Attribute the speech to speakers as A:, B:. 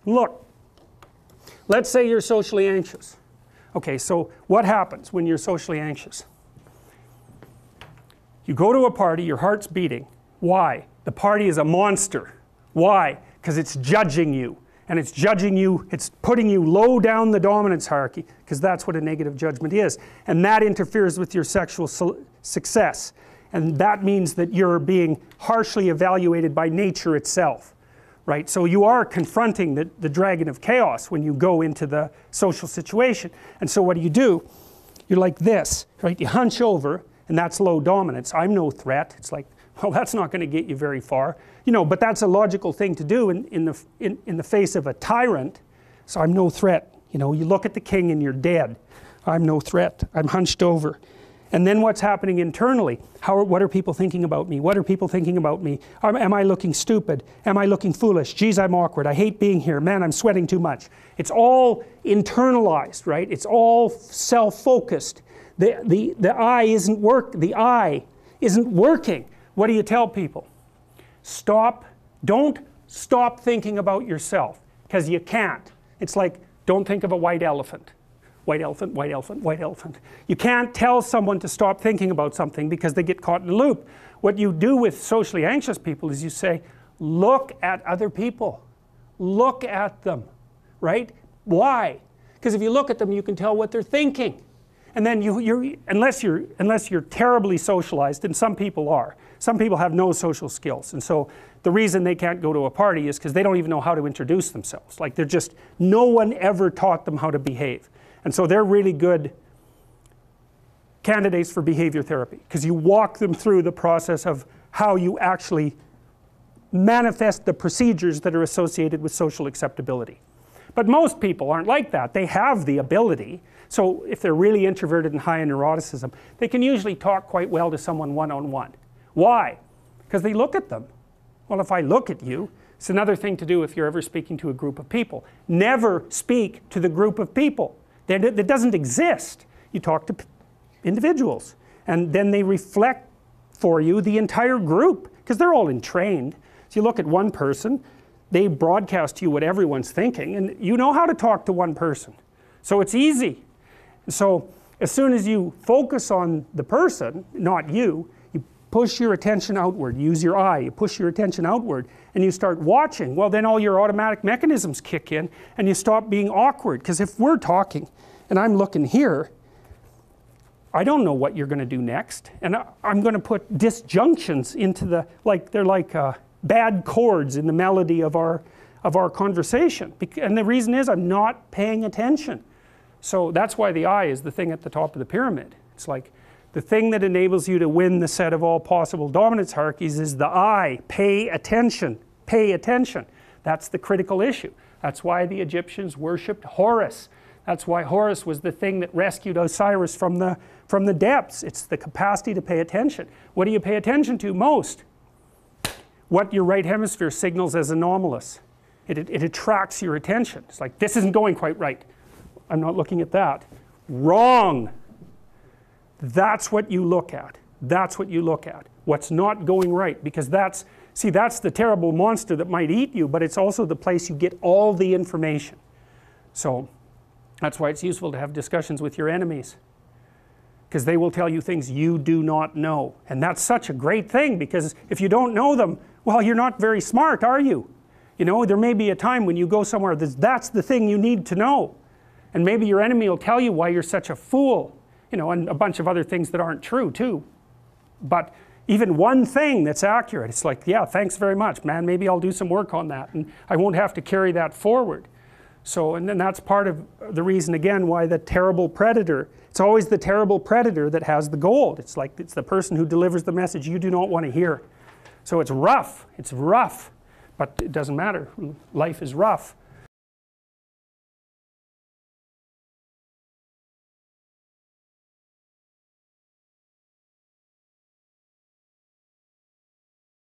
A: Look, let's say you're socially anxious. Okay, so what happens when you're socially anxious? You go to a party, your heart's beating. Why? The party is a monster. Why? Because it's judging you. And it's judging you, it's putting you low down the dominance hierarchy, because that's what a negative judgment is. And that interferes with your sexual success. And that means that you're being harshly evaluated by nature itself. Right? So you are confronting the dragon of chaos when you go into the social situation. And so what do? You're like this, right? You hunch over, and that's low dominance. I'm no threat. It's like, well, that's not going to get you very far. You know, but that's a logical thing to do in the face of a tyrant. So I'm no threat. You know, you look at the king and you're dead. I'm no threat. I'm hunched over. And then what's happening internally? What are people thinking about me? What are people thinking about me? Am I looking stupid? Am I looking foolish? Geez, I'm awkward. I hate being here. Man, I'm sweating too much. It's all internalized, right? It's all self-focused. The eye isn't working. What do you tell people? Don't stop thinking about yourself, because you can't. It's like, don't think of a white elephant. White elephant, white elephant, white elephant. You can't tell someone to stop thinking about something because they get caught in a loop. What you do with socially anxious people is you say, look at other people. Look at them, right? Why? Because if you look at them, you can tell what they're thinking. And then unless you're terribly socialized, and some people are. Some people have no social skills, and so the reason they can't go to a party is because they don't even know how to introduce themselves. Like no one ever taught them how to behave. And so they're really good candidates for behavior therapy, because you walk them through the process of how you actually manifest the procedures that are associated with social acceptability. But most people aren't like that. They have the ability. So if they're really introverted and high in neuroticism, they can usually talk quite well to someone one-on-one. Why? Because they look at them. Well, if I look at you, it's another thing to do if you're ever speaking to a group of people. Never speak to the group of people. That doesn't exist. You talk to individuals, and then they reflect for you the entire group, because they're all entrained. So you look at one person, they broadcast to you what everyone's thinking, and you know how to talk to one person. So it's easy. So as soon as you focus on the person, not you, you push your attention outward, use your eye, you push your attention outward, and you start watching. Well, then all your automatic mechanisms kick in, and you stop being awkward. Because if we're talking and I'm looking here, I don't know what you're going to do next, and I'm going to put disjunctions into they're like bad chords in the melody of our conversation. And the reason is I'm not paying attention. So that's why the eye is the thing at the top of the pyramid. It's like the thing that enables you to win the set of all possible dominance hierarchies is the eye. Pay attention. Pay attention. That's the critical issue. That's why the Egyptians worshipped Horus. That's why Horus was the thing that rescued Osiris from the depths. It's the capacity to pay attention. What do you pay attention to most? What your right hemisphere signals as anomalous. It attracts your attention. It's like, this isn't going quite right. I'm not looking at that. Wrong. That's what you look at. That's what you look at. What's not going right. Because that's the terrible monster that might eat you, but it's also the place you get all the information. So that's why it's useful to have discussions with your enemies, because they will tell you things you do not know. And that's such a great thing, because if you don't know them, well, you're not very smart, are you? You know, there may be a time when you go somewhere that's the thing you need to know. And maybe your enemy will tell you why you're such a fool, you know, and a bunch of other things that aren't true too. But even one thing that's accurate, it's like, yeah, thanks very much, man, maybe I'll do some work on that, and I won't have to carry that forward. So, and then that's part of the reason, again, why the terrible predator, it's always the terrible predator that has the gold. It's like, it's the person who delivers the message you do not want to hear. So it's rough, but it doesn't matter. Life is rough.